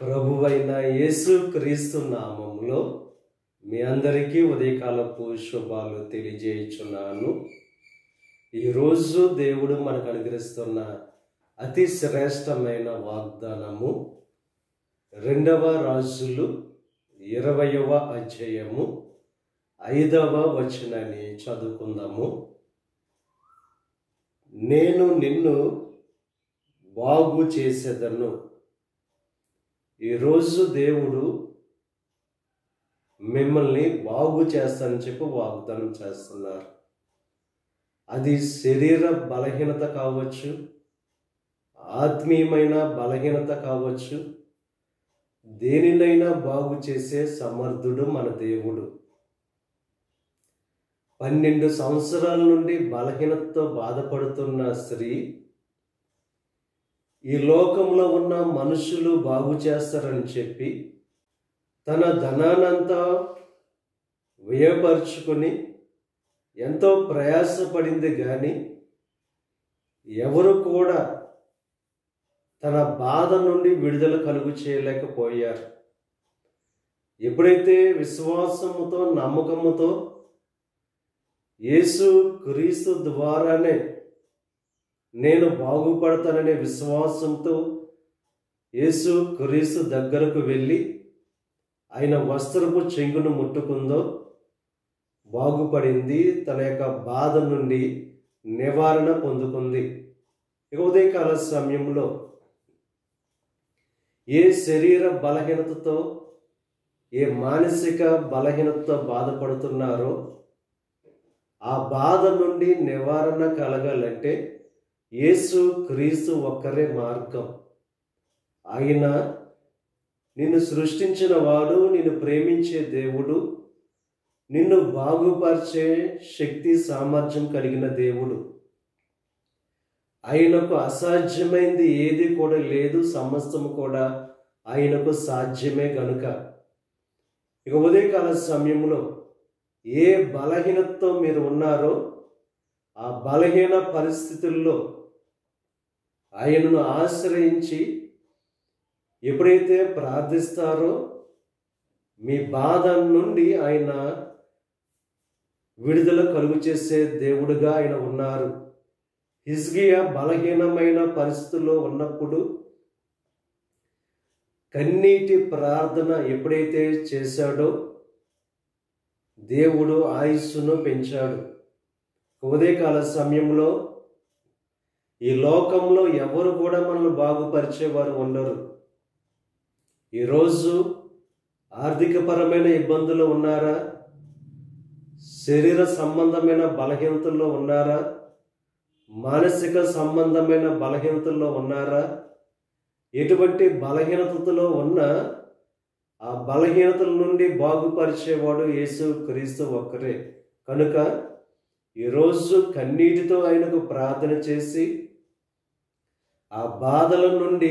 ప్రభువైన యేసు క్రీస్తు నామములో మీ అందరికీ ఉదయకాలపు శుభాలు తెలియజేయుచున్నాను. ఈరోజు దేవుడు మనకు అనుగ్రహిస్తున్న అతి శ్రేష్టమైన వాగ్దానము 2వ రాజులు 20వ అధ్యాయము 5వ వచనాన్ని చదువుకుందాము. నేను నిన్ను బాగు చేసేదను. ఈరోజు దేవుడు మిమ్మల్ని బాగు చేస్తానని చెప్పి వాగ్దానం చేస్తున్నారు. అది శరీర బలహీనత కావచ్చు, ఆత్మీయమైన బలహీనత కావచ్చు, దేనినైనా బాగు చేసే సమర్థుడు మన దేవుడు. 12 సంవత్సరాల నుండి బలహీనతతో బాధపడుతున్న స్త్రీ ఈ లోకంలో ఉన్న మనుషులు బాగు చేస్తారని చెప్పి తన ధనానంతా వ్యయపరుచుకొని ఎంతో ప్రయాసపడింది, కానీ ఎవరు కూడా తన బాధ నుండి విడుదల కలుగు చేయలేకపోయారు. ఎప్పుడైతే విశ్వాసముతో నమ్మకముతో యేసు క్రీస్తు ద్వారానే నేను బాగుపడతాననే విశ్వాసంతో యేసు క్రీస్తు దగ్గరకు వెళ్ళి ఆయన వస్త్రపు చెంగును ముట్టుకుందో బాగుపడింది, తన యొక్క బాధ నుండి నివారణ పొందుకుంది. ఇక ఉదయకాల సమయంలో ఏ శరీర బలహీనతతో ఏ మానసిక బలహీనతతో బాధపడుతున్నారో ఆ బాధ నుండి నివారణ కలగాలంటే యేసు క్రీస్తు ఒక్కరే మార్గం. ఆయన నిన్ను సృష్టించిన వాడు, నిన్ను ప్రేమించే దేవుడు, నిన్ను బాగుపరిచే శక్తి సామర్థ్యం కలిగిన దేవుడు. ఆయనకు అసాధ్యమైంది ఏది కూడా లేదు, సమస్తము కూడా ఆయనకు సాధ్యమే గనుక ఇక ఉదయకాల సమయంలో ఏ బలహీనతతో మీరు ఉన్నారో ఆ బలహీన పరిస్థితుల్లో ఆయనను ఆశ్రయించి ఎప్పుడైతే ప్రార్థిస్తారో మీ బాధ నుండి ఆయన విడుదల కలుగు చేసే దేవుడుగా ఆయన ఉన్నారు. హిజ్కియా బలహీనమైన పరిస్థితుల్లో ఉన్నప్పుడు కన్నీటి ప్రార్థన ఎప్పుడైతే చేశాడో దేవుడు ఆయుస్సును పెంచాడు. ఉదయకాల సమయంలో ఈ లోకంలో ఎవరు కూడా మనల్ని బాగుపరిచేవారు ఉండరు. ఈరోజు ఆర్థికపరమైన ఇబ్బందులు ఉన్నారా? శరీర సంబంధమైన బలహీనతల్లో ఉన్నారా? మానసిక సంబంధమైన బలహీనతల్లో ఉన్నారా? ఎటువంటి బలహీనతలో ఉన్నా ఆ బలహీనతల నుండి బాగుపరిచేవాడు యేసు క్రీస్తు ఒక్కరే. కనుక ఈరోజు కన్నీటితో ఆయనకు ప్రార్థన చేసి ఆ బాధల నుండి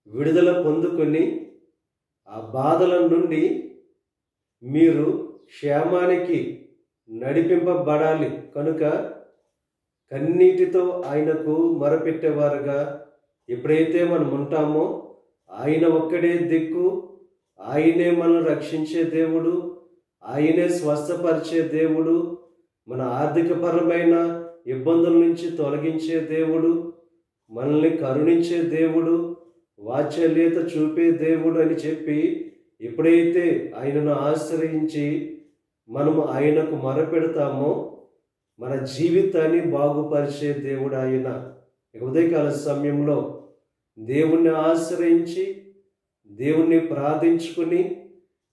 విడుదల పొందుకొని ఆ బాధల నుండి మీరు క్షేమానికి నడిపింపబడాలి. కనుక కన్నీటితో ఆయనకు మొరపెట్టేవారుగా ఎప్పుడైతే మనం ఉంటామో ఆయన ఒక్కడే దిక్కు, ఆయనే మనల్ని రక్షించే దేవుడు, ఆయనే స్వస్థపరిచే దేవుడు, మన ఆర్థికపరమైన ఇబ్బందుల నుంచి తొలగించే దేవుడు, మనల్ని కరుణించే దేవుడు, వాత్సల్యత చూపే దేవుడు అని చెప్పి ఎప్పుడైతే ఆయనను ఆశ్రయించి మనము ఆయనకు మొరపెడతామో మన జీవితాన్ని బాగుపరిచే దేవుడు ఆయన. ఉదయకాల సమయంలో దేవుణ్ణి ఆశ్రయించి దేవుణ్ణి ప్రార్థించుకుని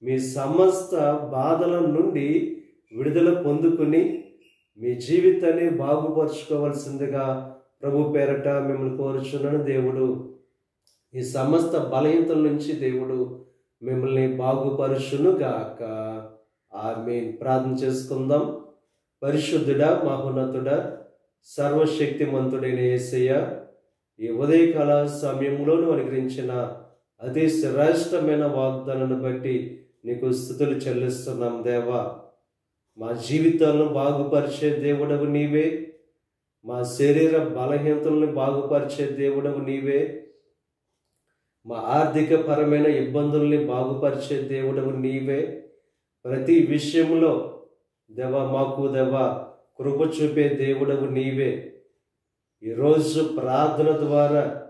మీ సమస్త బాధల నుండి విడుదల పొందుకుని మీ జీవితాన్ని బాగుపరుచుకోవాల్సిందిగా ప్రభు పేరట మిమ్మల్ని కోరుచున్నాను. దేవుడు ఈ సమస్త బలహీనతల నుంచి దేవుడు మిమ్మల్ని బాగుపరుచును గాక. ఆమేన్. ప్రార్థన చేసుకుందాం. పరిశుద్ధుడా, మహోన్నతుడా, సర్వశక్తిమంతుడైన యేసయ్య, ఈ ఉదయకాల సమయంలోనూ అనుగ్రహించిన అతి శ్రేష్టమైన వాగ్దానాన్ని బట్టి నీకు స్తుతులు చెల్లిస్తున్నాం దేవా. మా జీవితాలను బాగుపరిచే దేవుడవు నీవే, మా శరీర బలహీనతలను బాగుపరిచే దేవుడవు నీవే, మా ఆర్థిక పరమైన ఇబ్బందుల్ని బాగుపరిచే దేవుడవు నీవే. ప్రతి విషయంలో మాకు కృప చూపే దేవుడవు నీవే. ఈరోజు ప్రార్థన ద్వారా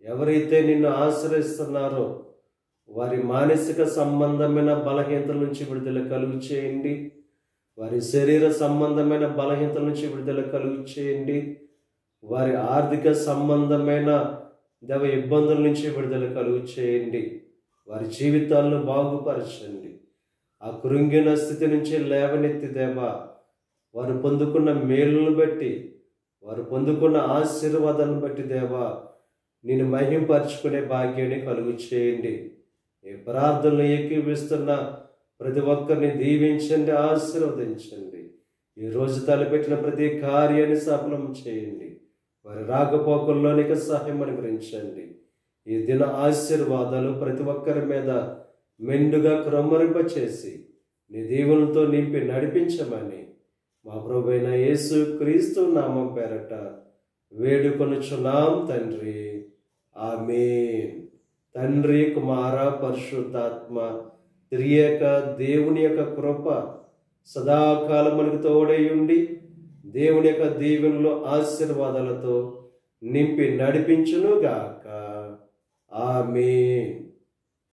ఎవరైతే నిన్ను ఆశ్రయిస్తున్నారో వారి మానసిక సంబంధమైన బలహీనతల నుంచి విడుదల కలుగు చేయండి. వారి శరీర సంబంధమైన బలహీనతల నుంచి విడుదల కలుగు చేయండి. వారి ఆర్థిక సంబంధమైన ఇబ్బందుల నుంచి విడుదల కలుగు చేయండి. వారి జీవితాలను బాగుపరచండి. ఆ కృంగిన స్థితి నుంచి లేవనెత్తి వారు పొందుకున్న మేలును బట్టి, వారు పొందుకున్న ఆశీర్వాదాలను బట్టి నేను మహింపరచుకునే భాగ్యాన్ని కలుగు చేయండి. ఈ ప్రార్థనలు ఏకీవిస్తున్న ప్రతి ఒక్కరిని దీవించండి, ఆశీర్వదించండి. ఈరోజు తలపెట్టిన ప్రతి కార్యాన్ని సఫలం చేయండి. వారి రాకపోకల్లోనికి సహాయం అనుగ్రహించండి. ఈ దిన ఆశీర్వాదాలు ప్రతి ఒక్కరి మీద మెండుగా క్రమరింపచేసి నీ దీవులతో నింపి నడిపించమని మా ప్రభువైన యేసు క్రీస్తు నామం పేరట వేడుకొనుచున్నాం తండ్రి. ఆమేన్. తండ్రి, కుమార, పరిశుద్ధాత్మ త్రియేక దేవుని యొక్క కృప సదాకాలం మనకు తోడై ఉండి దేవుని యొక్క దీవెనలో ఆశీర్వాదాలతో నింపి నడిపించునుగాక. ఆమేన్.